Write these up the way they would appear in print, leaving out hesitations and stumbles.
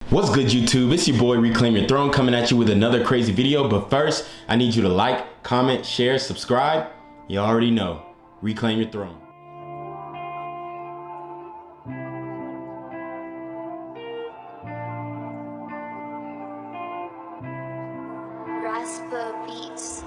What's good, YouTube? It's your boy Reclaim Your Throne coming at you with another crazy video. But first, I need you to like, comment, share, subscribe. You already know. Reclaim your throne. Raspa Beats.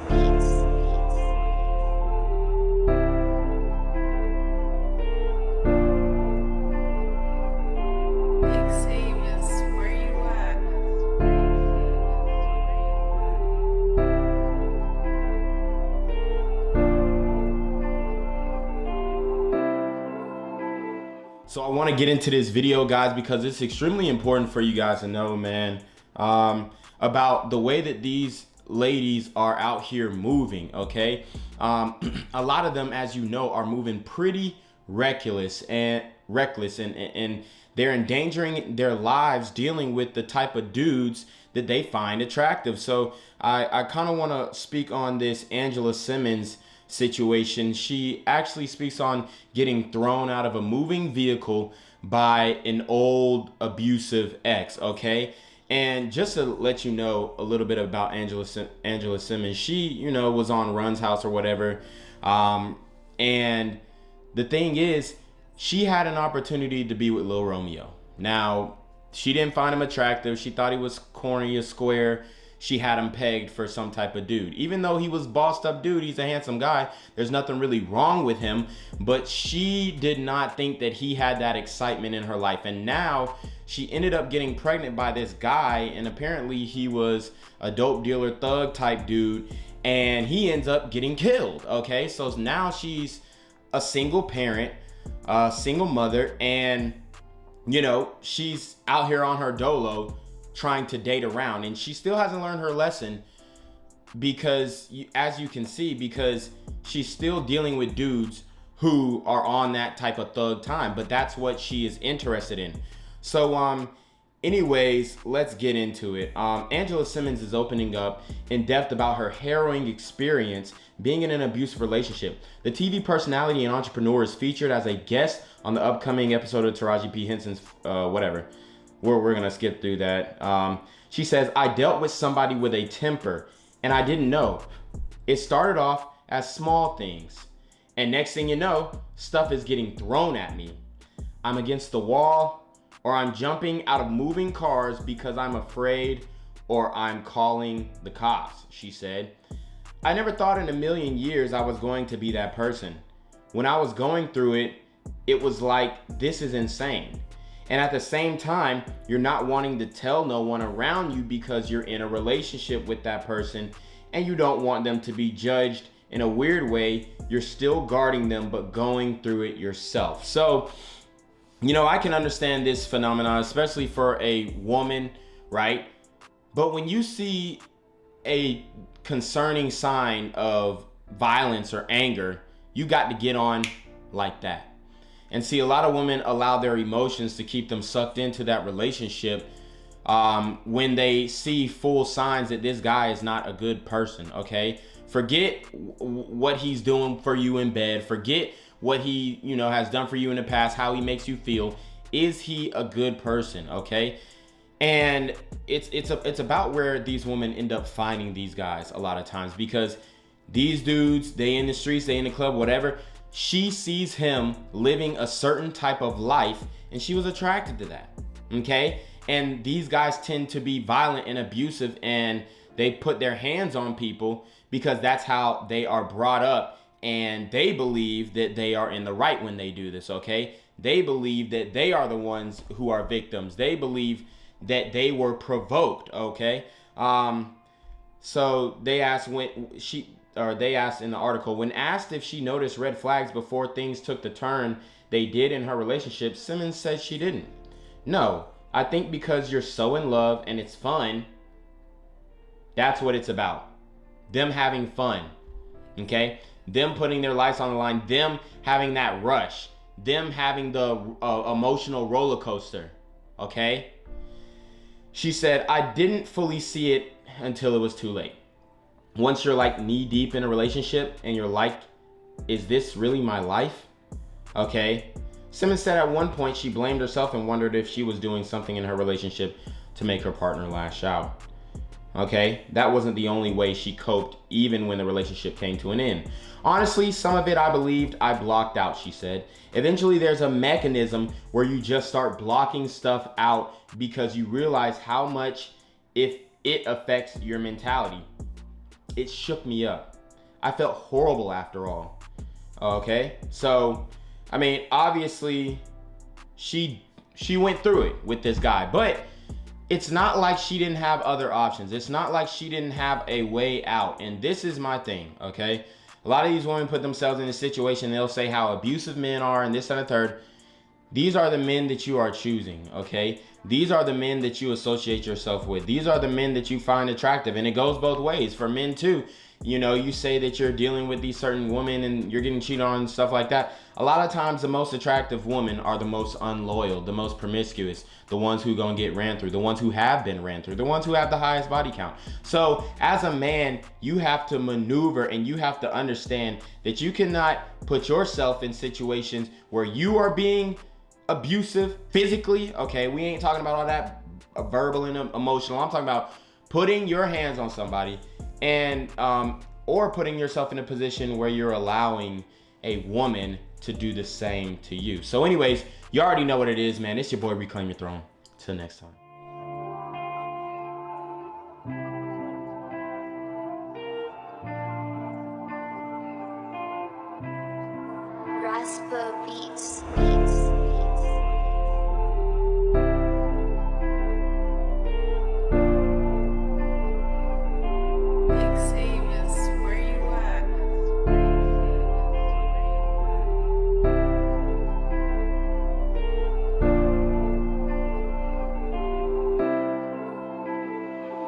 So I want to get into this video, guys, because it's extremely important for you guys to know, man, about the way that these ladies are out here moving, okay? A lot of them, as you know, are moving pretty reckless and they're endangering their lives dealing with the type of dudes that they find attractive. So I kind of want to speak on this Angela Simmons situation. She actually speaks on getting thrown out of a moving vehicle by an old abusive ex, okay? And just to let you know a little bit about Angela Simmons, she, you know, was on Run's house or whatever. And the thing is, she had an opportunity to be with Lil Romeo. Now, she didn't find him attractive. She thought he was corny or square. She had him pegged for some type of dude. Even though he was bossed up dude, he's a handsome guy. There's nothing really wrong with him. But she did not think that he had that excitement in her life. And now she ended up getting pregnant by this guy. And apparently he was a dope dealer thug type dude. And he ends up getting killed. Okay, so now she's a single parent, a single mother. And, you know, she's out here on her dolo trying to date around, and she still hasn't learned her lesson because, as you can see, because she's still dealing with dudes who are on that type of thug time, but that's what she is interested in. So anyways, let's get into it. Angela Simmons is opening up in depth about her harrowing experience being in an abusive relationship. The TV personality and entrepreneur is featured as a guest on the upcoming episode of Taraji P. Henson's whatever. We're gonna skip through that. She says, I dealt with somebody with a temper and I didn't know. It started off as small things. And next thing you know, stuff is getting thrown at me. I'm against the wall, or I'm jumping out of moving cars because I'm afraid, or I'm calling the cops, she said. I never thought in a million years I was going to be that person. When I was going through it, it was like, this is insane. And at the same time, you're not wanting to tell no one around you because you're in a relationship with that person and you don't want them to be judged in a weird way. You're still guarding them, but going through it yourself. So, you know, I can understand this phenomenon, especially for a woman, right? But when you see a concerning sign of violence or anger, you got to get on like that. And see, a lot of women allow their emotions to keep them sucked into that relationship when they see full signs that this guy is not a good person, okay? Forget what he's doing for you in bed. Forget what he, you know, has done for you in the past, how he makes you feel. Is he a good person, okay? And it's about where these women end up finding these guys a lot of times, because these dudes, they in the streets, they in the club, whatever. She sees him living a certain type of life and she was attracted to that, okay? And these guys tend to be violent and abusive, and they put their hands on people because that's how they are brought up, and they believe that they are in the right when they do this, okay? They believe that they are the ones who are victims. They believe that they were provoked, okay? So they asked they asked in the article, when asked if she noticed red flags before things took the turn they did in her relationship, Simmons said she didn't. No, I think because you're so in love and it's fun, that's what it's about. Them having fun, okay? Them putting their lives on the line, them having that rush, them having the emotional roller coaster, okay? She said, I didn't fully see it until it was too late. Once you're like knee deep in a relationship and you're like, is this really my life? Okay. Simmons said at one point she blamed herself and wondered if she was doing something in her relationship to make her partner lash out. Okay, that wasn't the only way she coped, even when the relationship came to an end. Honestly, some of it I believed I blocked out, she said. Eventually, there's a mechanism where you just start blocking stuff out because you realize how much if it affects your mentality. It shook me up. I felt horrible after all. Okay, so I mean, obviously, she went through it with this guy, but it's not like she didn't have other options. It's not like she didn't have a way out. And this is my thing, okay? A lot of these women put themselves in a situation, they'll say how abusive men are and this and the third. These are the men that you are choosing, okay? These are the men that you associate yourself with. These are the men that you find attractive. And it goes both ways for men too. You know, you say that you're dealing with these certain women and you're getting cheated on and stuff like that. A lot of times the most attractive women are the most unloyal, the most promiscuous, the ones who gonna get ran through, the ones who have been ran through, the ones who have the highest body count. So as a man, you have to maneuver and you have to understand that you cannot put yourself in situations where you are being abusive physically. Okay, we ain't talking about all that verbal and emotional. I'm talking about putting your hands on somebody and or putting yourself in a position where you're allowing a woman to do the same to you. So anyways, you already know what it is, man. It's your boy Reclaim Your Throne. Till next time.